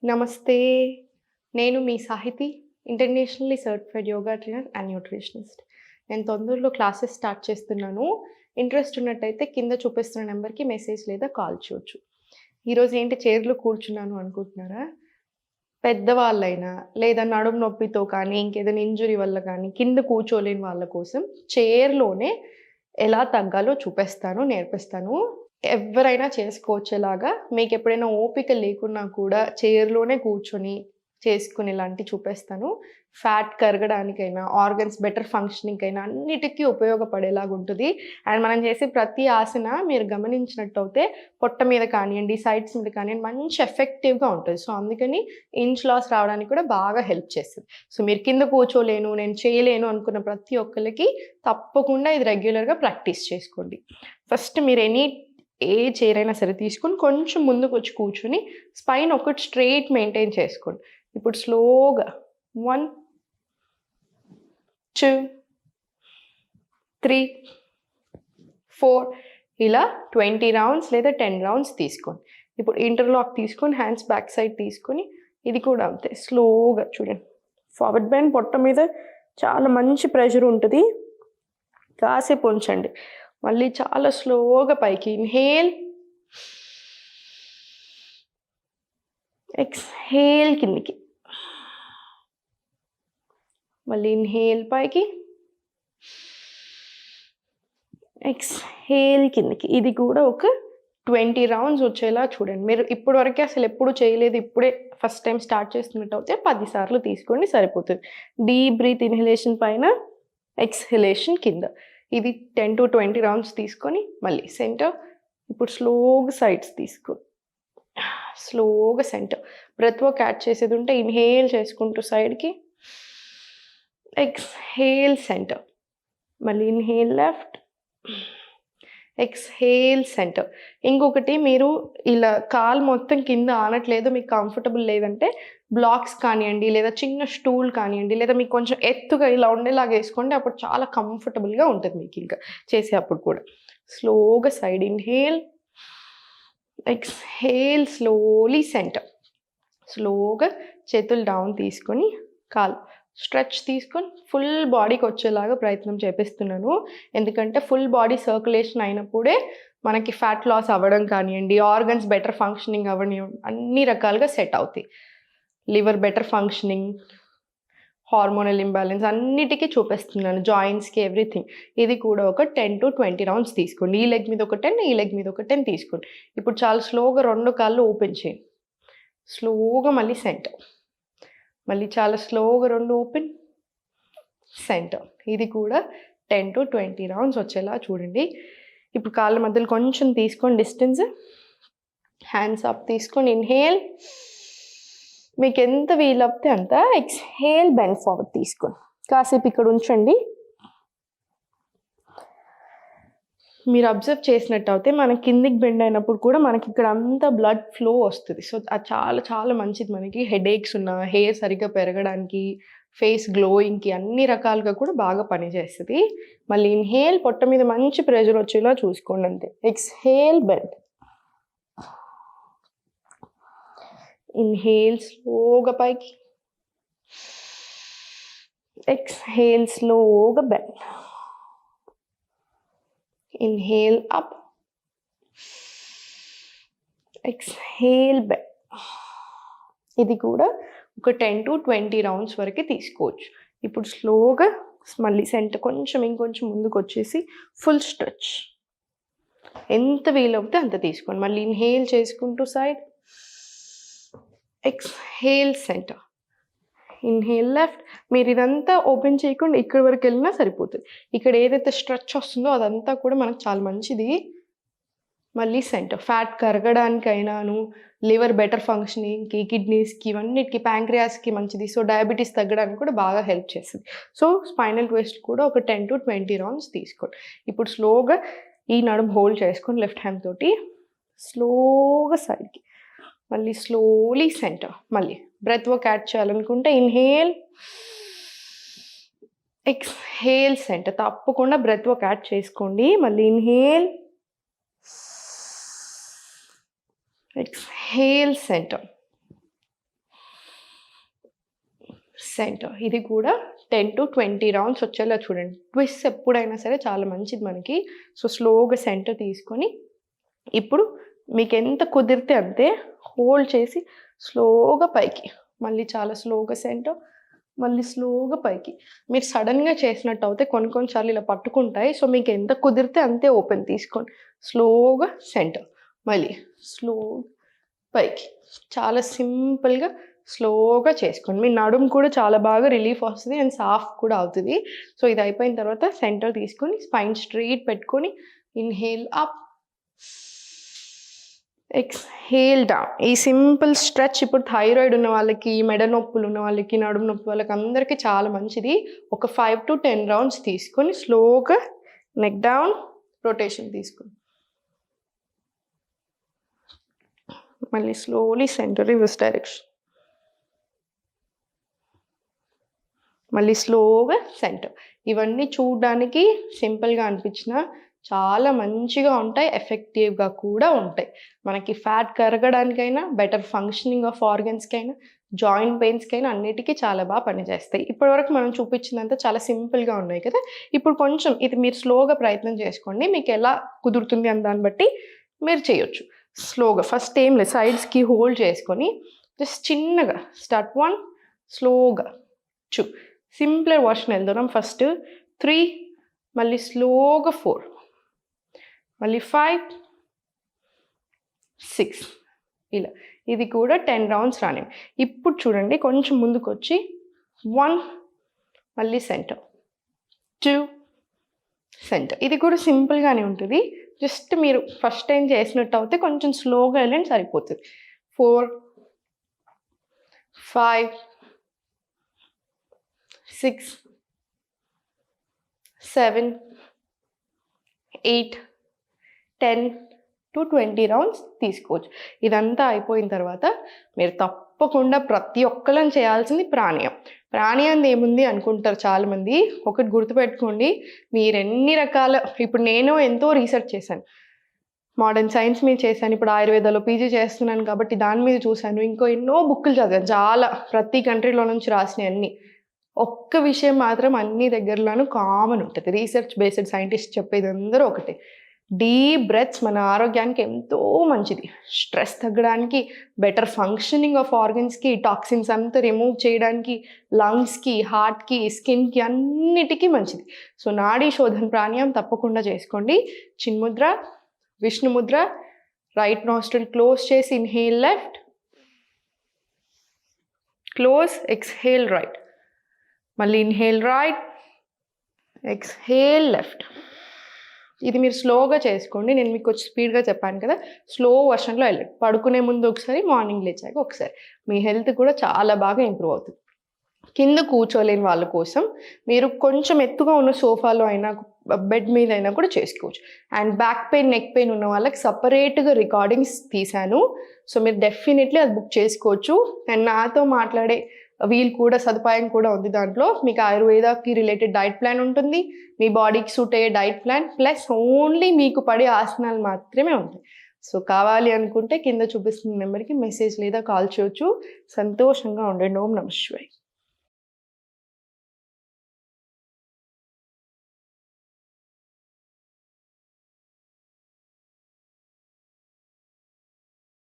నమస్తే. నేను మీ Sahiti. Internationally certified yoga trainer and nutritionist. నేను తొందరలో క్లాసెస్ స్టార్ట్ చేస్తున్నాను. ఇంట్రెస్ట్ ఉన్నట్టయితే కింద చూపిస్తున్న నెంబర్‌కి మెసేజ్ లేదా కాల్ చేయొచ్చు. ఈరోజు ఏంటి చైర్‌లో కూర్చున్నాను అనుకుంటున్నారా? పెద్దవాళ్ళైనా లేదా నడుము నొప్పితో కానీ, ఇంకేదైనా ఇంజ్యూరీ వల్ల కానీ కింద కూర్చోలేని వాళ్ళ కోసం చైర్‌లోనే ఎలా తగ్గాలో చూపిస్తాను, నేర్పిస్తాను. ఎవ్వరైనా చేసుకోవచ్చేలాగా మీకెప్పుడైనా ఓపిక లేకున్నా కూడా చైర్‌లోనే కూర్చొని చేసుకునేలాంటివి చూపిస్తాను. ఫ్యాట్ కరగడానికైనా, ఆర్గన్స్ బెటర్ ఫంక్షనింగ్‌కైనా అన్నిటికి ఉపయోగపడేలాగుంటది. అండ్ మనం చేసే ప్రతి ఆసన మీరు గమనించినట్టయితే పొట్ట మీద కానియండి, సైడ్స్ మీద కానియండి మంచి ఎఫెక్టివ్‌గా ఉంటది. సో, అందుకని ఇంచ్ లాస్ రావడానికి కూడా బాగా హెల్ప్ చేస్తది. సో, మీరు కింద కూర్చోలేను, నేను చేయలేను అనుకున్న ప్రతి ఒక్కళ్ళకి తప్పకుండా ఇది రెగ్యులర్‌గా ప్రాక్టీస్ చేసుకోండి. ఫస్ట్ మీరు ఏ చైర్ అయినా సరే తీసుకొని కొంచెం ముందుకొచ్చి కూర్చొని స్పైన్ ఒకటి స్ట్రెయిట్ మెయింటైన్ చేసుకోండి. ఇప్పుడు స్లోగా 1, 2, 3, 4 ఇలా 20 రౌండ్స్ లేదా 10 రౌండ్స్ తీసుకోండి. ఇప్పుడు ఇంటర్లాక్ తీసుకొని హ్యాండ్స్ బ్యాక్ సైడ్ తీసుకొని ఇది కూడా అంతే స్లోగా చూడండి. ఫార్వర్డ్ బెండ్ పొట్ట మీద చాలా మంచి ప్రెషర్ ఉంటుంది. కాసేపు ఉంచండి. మళ్ళీ చాలా స్లోగా పైకి ఇన్హేల్, ఎక్స్‌హేల్ కిందికి. మళ్ళీ ఇన్హేల్ పైకి, ఎక్స్‌హేల్ కిందికి. ఇది కూడా ఒక 20 రౌండ్స్ వచ్చేలా చూడండి. మీరు ఇప్పటివరకే అసలు ఎప్పుడు చేయలేదు, ఇప్పుడే ఫస్ట్ టైం స్టార్ట్ చేస్తున్నట్టయితే 10 సార్లు తీసుకోండి సరిపోతుంది. డీప్ బ్రీత్ ఇన్హలేషన్ పైన, ఎక్స్‌హలేషన్ కింద. ఇది 10-20 రౌండ్స్ తీసుకొని మళ్ళీ సెంటర్. ఇప్పుడు స్లోగా సైడ్స్ తీసుకో, స్లోగా సెంటర్. బ్రెత్ వర్క్ యాడ్ చేసేది ఉంటే ఇన్హేల్ చేసుకుంటూ సైడ్కి, ఎక్స్‌హేల్ సెంటర్. మళ్ళీ ఇన్హేల్ లెఫ్ట్, ఎక్స్‌హేల్ సెంటర్. ఇంకొకటి మీరు ఇలా కాలు మొత్తం కింద ఆనట్లేదు, మీకు కంఫర్టబుల్ లేదంటే బ్లాక్స్ కానియండి, లేదా చిన్న స్టూల్ కానియండి, లేదా మీకు కొంచెం ఎత్తుగా ఇలా ఉండేలాగా వేసుకోండి. అప్పుడు చాలా కంఫర్టబుల్గా ఉంటుంది మీకు ఇంకా చేసేటప్పుడు కూడా. స్లోగా side inhale, exhale slowly centre. స్లోగా చేతులు డౌన్ తీసుకొని కాలు స్ట్రెచ్ తీసుకొని ఫుల్ బాడీకి వచ్చేలాగా ప్రయత్నం చేపిస్తున్నాను. ఎందుకంటే ఫుల్ బాడీ సర్క్యులేషన్ అయినప్పుడే మనకి ఫ్యాట్ లాస్ అవ్వడం కానియండి, ఆర్గన్స్ బెటర్ ఫంక్షనింగ్ అవ్వని అన్ని రకాలుగా సెట్ అవుతాయి. Liver better functioning, hormonal imbalance అన్నిటికీ చూపిస్తున్నాను. జాయింట్స్‌కి ఎవ్రీథింగ్. ఇది కూడా ఒక 10-20 రౌండ్స్ తీసుకోండి. ఈ లెగ్ మీద ఒక 10, ఈ లెగ్ మీద ఒక 10 తీసుకోండి. ఇప్పుడు చాలా స్లోగా 2 కాళ్ళు ఓపెన్ చేయండి. స్లోగా మళ్ళీ సెంటర్. మళ్ళీ చాలా స్లోగా 2 ఓపెన్, సెంటర్. ఇది కూడా 10-20 రౌండ్స్ వచ్చేలా చూడండి. ఇప్పుడు కాళ్ళ మధ్యలో కొంచెం తీసుకోండి డిస్టెన్స్. హ్యాండ్స్ అప్ తీసుకొని ఇన్హేల్, మీకు ఎంత వీలవుతే అంత. ఎక్స్‌హేల్ బెండ్ ఫార్వర్డ్ తీసుకోండి. కాసేపు ఇక్కడ ఉంచండి. మీరు అబ్జర్వ్ చేసినట్టయితే మన కిందికి బెండ్ అయినప్పుడు కూడా మనకి ఇక్కడ అంతా బ్లడ్ ఫ్లో వస్తుంది. సో, అది చాలా చాలా మంచిది మనకి. హెడేక్స్ ఉన్నా, హెయిర్ సరిగ్గా పెరగడానికి, ఫేస్ గ్లోయింగ్‌కి అన్ని రకాలుగా కూడా బాగా పనిచేస్తది. మళ్ళీ ఇన్హేల్ పొట్ట మీద మంచి ప్రెషర్ వచ్చేలా చూసుకోండి అంతే. Exhale bend. ఇన్హేల్ స్లోగా పైకి, ఎక్స్‌హేల్ స్లోగా bend. Inhale up, exhale bend. ఇది కూడా ఒక 10-20 రౌండ్స్ వరకు తీసుకోవచ్చు. ఇప్పుడు స్లోగా మళ్ళీ సెంటర్ కొంచెం ఇంకొంచెం ముందుకు వచ్చేసి ఫుల్ స్ట్రెచ్. ఎంత వీలవుతే అంత తీసుకోండి. మళ్ళీ ఇన్హేల్ చేసుకుంటూ side, exhale centre. Inhale left. మీరు ఇదంతా ఓపెన్ చేయకుండా ఇక్కడి వరకు వెళ్ళినా సరిపోతుంది. ఇక్కడ ఏదైతే స్ట్రెచ్ వస్తుందో అదంతా కూడా మనకు చాలా మంచిది. మళ్ళీ సెంటర్. ఫ్యాట్ కరగడానికైనాను, లివర్ బెటర్ ఫంక్షనింగ్‌కి, కిడ్నీస్‌కి, ఇవన్నిటికి, ప్యాంక్రియాస్‌కి మంచిది. సో, డయాబెటీస్ తగ్గడానికి కూడా బాగా హెల్ప్ చేస్తుంది. సో, స్పైనల్ ట్విస్ట్ కూడా ఒక 10-20 రౌండ్స్ తీసుకోండి. ఇప్పుడు స్లోగా ఈ నడుము హోల్డ్ చేసుకొని లెఫ్ట్ హ్యాండ్ తోటి స్లోగా సైడ్కి, మళ్ళీ స్లోలీ సెంటర్. మళ్ళీ బ్రెత్ వర్క్ యాడ్ చేయాలనుకుంటే ఇన్హేల్, ఎక్స్‌హేల్ సెంటర్. తప్పకుండా బ్రెత్ వర్క్ యాడ్ చేసుకోండి. మళ్ళీ ఇన్హేల్, ఎక్స్‌హేల్ సెంటర్. సెంటర్. ఇది కూడా 10 to 20 రౌండ్స్ వచ్చేలా చూడండి. ట్విస్ట్ ఎప్పుడైనా సరే చాలా మంచిది మనకి. సో స్లోగా సెంటర్ తీసుకొని ఇప్పుడు మీకు ఎంత కుదిరితే అంతే హోల్డ్ చేసి స్లోగా పైకి, మళ్ళీ చాలా స్లోగా సెంటర్, మళ్ళీ స్లోగా పైకి. మీరు సడన్గా చేసినట్టు అయితే కొన్నిసార్లు ఇలా పట్టుకుంటాయి. సో మీకు ఎంత కుదిరితే అంతే ఓపెన్ తీసుకోండి. స్లోగా సెంటర్, మళ్ళీ స్లో పైకి. చాలా సింపుల్గా స్లోగా చేసుకోండి. మీ నడుము కూడా చాలా బాగా రిలీఫ్ వస్తుంది అండ్ సాఫ్ట్ కూడా అవుతుంది. సో ఇది అయిపోయిన తర్వాత సెంటర్ తీసుకొని స్పైన్ స్ట్రైట్ పెట్టుకొని ఇన్హేల్ అప్, ఎక్స్హేల్ డౌన్. ఈ సింపుల్ స్ట్రెచ్ ఇప్పుడు థైరాయిడ్ ఉన్న వాళ్ళకి, మెడ నొప్పులు ఉన్న వాళ్ళకి, నడుము నొప్పి వాళ్ళకి అందరికీ చాలా మంచిది. ఒక 5 to 10 రౌండ్స్ తీసుకొని స్లోగా నెక్ డౌన్, రొటేషన్ తీసుకొని మళ్ళీ స్లోలీ సెంటర్, రివర్స్ డైరెక్షన్, మళ్ళీ స్లోగా సెంటర్. ఇవన్నీ చూడడానికి సింపుల్గా అనిపించినా చాలా మంచిగా ఉంటాయి, ఎఫెక్టివ్గా కూడా ఉంటాయి. మనకి ఫ్యాట్ కరగడానికైనా, బెటర్ ఫంక్షనింగ్ ఆఫ్ ఆర్గన్స్కైనా, జాయింట్ పెయిన్స్కైనా అన్నిటికీ చాలా బాగా పనిచేస్తాయి. ఇప్పటివరకు మనం చూపించినంత చాలా సింపుల్గా ఉన్నాయి కదా. ఇప్పుడు కొంచెం ఇది మీరు స్లోగా ప్రయత్నం చేసుకోండి. మీకు ఎలా కుదురుతుంది అని దాన్ని బట్టి మీరు చేయొచ్చు. స్లోగా ఫస్ట్ ఏం లేదు, సైడ్స్కి హోల్డ్ చేసుకొని జస్ట్ చిన్నగా స్టార్ట్ 1, స్లోగా 2, సింపులర్ వర్షన్ వెళ్దాం. ఫస్ట్ 3, మళ్ళీ స్లోగా 4, మళ్ళీ 5, 6, ఇలా. ఇది కూడా 10 రౌండ్స్ రాని. ఇప్పుడు చూడండి కొంచెం ముందుకు వచ్చి 1, మళ్ళీ సెంటర్, 2, సెంటర్. ఇది కూడా సింపుల్గానే ఉంటుంది. జస్ట్ మీరు ఫస్ట్ టైం చేసినట్టు అయితే కొంచెం స్లోగా వెళ్ళండి సరిపోతుంది. 4, 5, 6, 7, 8, 10 to 20 రౌండ్స్ తీసుకోవచ్చు. ఇదంతా అయిపోయిన తర్వాత మీరు తప్పకుండా ప్రతి ఒక్కళ్ళని చేయాల్సింది ప్రాణాయామం. ప్రాణాయామం ఏముంది అనుకుంటారు చాలామంది. ఒకటి గుర్తుపెట్టుకోండి, మీరు ఎన్ని రకాల, ఇప్పుడు నేను ఎంతో రీసెర్చ్ చేశాను, మోడర్న్ సైన్స్ మీద చేశాను, ఇప్పుడు ఆయుర్వేదాలో పీజీ చేస్తున్నాను కాబట్టి దాని మీద చూశాను, ఇంకో ఎన్నో బుక్కులు చదివాను, చాలా ప్రతి కంట్రీలో నుంచి రాసినాయి అన్నీ. ఒక్క విషయం మాత్రం అన్ని దగ్గరలోనూ కామన్ ఉంటుంది, రీసెర్చ్ బేస్డ్ సైంటిస్ట్ చెప్పేది అందరూ ఒకటే, డీప్ బ్రెత్స్ మన ఆరోగ్యానికి ఎంతో మంచిది. స్ట్రెస్ తగ్గడానికి, బెటర్ ఫంక్షనింగ్ ఆఫ్ ఆర్గన్స్కి, టాక్సిన్స్ అంతా రిమూవ్ చేయడానికి, లంగ్స్కి, హార్ట్కి, స్కిన్కి అన్నిటికీ మంచిది. సో నాడీ శోధన ప్రాణాయామం తప్పకుండా చేసుకోండి. చిన్ముద్ర, విష్ణుముద్ర, రైట్ నాస్ట్రిల్ క్లోజ్ చేసి inhale left, close, exhale right, మళ్ళీ ఇన్హేల్ రైట్, ఎక్స్హేల్ లెఫ్ట్. ఇది మీరు స్లోగా చేసుకోండి. నేను మీకు కొంచెం స్పీడ్గా చెప్పాను కదా, స్లో వర్షన్లో వెళ్ళండి. పడుకునే ముందు ఒకసారి, మార్నింగ్ లేచాక ఒకసారి. మీ హెల్త్ కూడా చాలా బాగా ఇంప్రూవ్ అవుతుంది. కింద కూర్చోలేని వాళ్ళ కోసం మీరు కొంచెం ఎత్తుగా ఉన్న సోఫాలో అయినా, బెడ్ మీద అయినా కూడా చేసుకోవచ్చు. And back pain, neck pain ఉన్న వాళ్ళకి సపరేట్గా రికార్డింగ్స్ తీశాను. సో మీరు డెఫినెట్లీ అది బుక్ చేసుకోవచ్చు. అండ్ నాతో మాట్లాడే వీల్ కూడా, సదుపాయం కూడా ఉంది దాంట్లో. మీకు ఆయుర్వేదాకి రిలేటెడ్ డైట్ ప్లాన్ ఉంటుంది, మీ బాడీకి సూట్ అయ్యే డైట్ ప్లాన్, ప్లస్ ఓన్లీ మీకు పడే ఆసనాలు మాత్రమే ఉంటాయి. సో కావాలి అనుకుంటే కింద చూపిస్తున్న నెంబర్కి మెసేజ్ లేదా కాల్ చేయొచ్చు. సంతోషంగా ఉండండి. ఓం నమః శివాయ.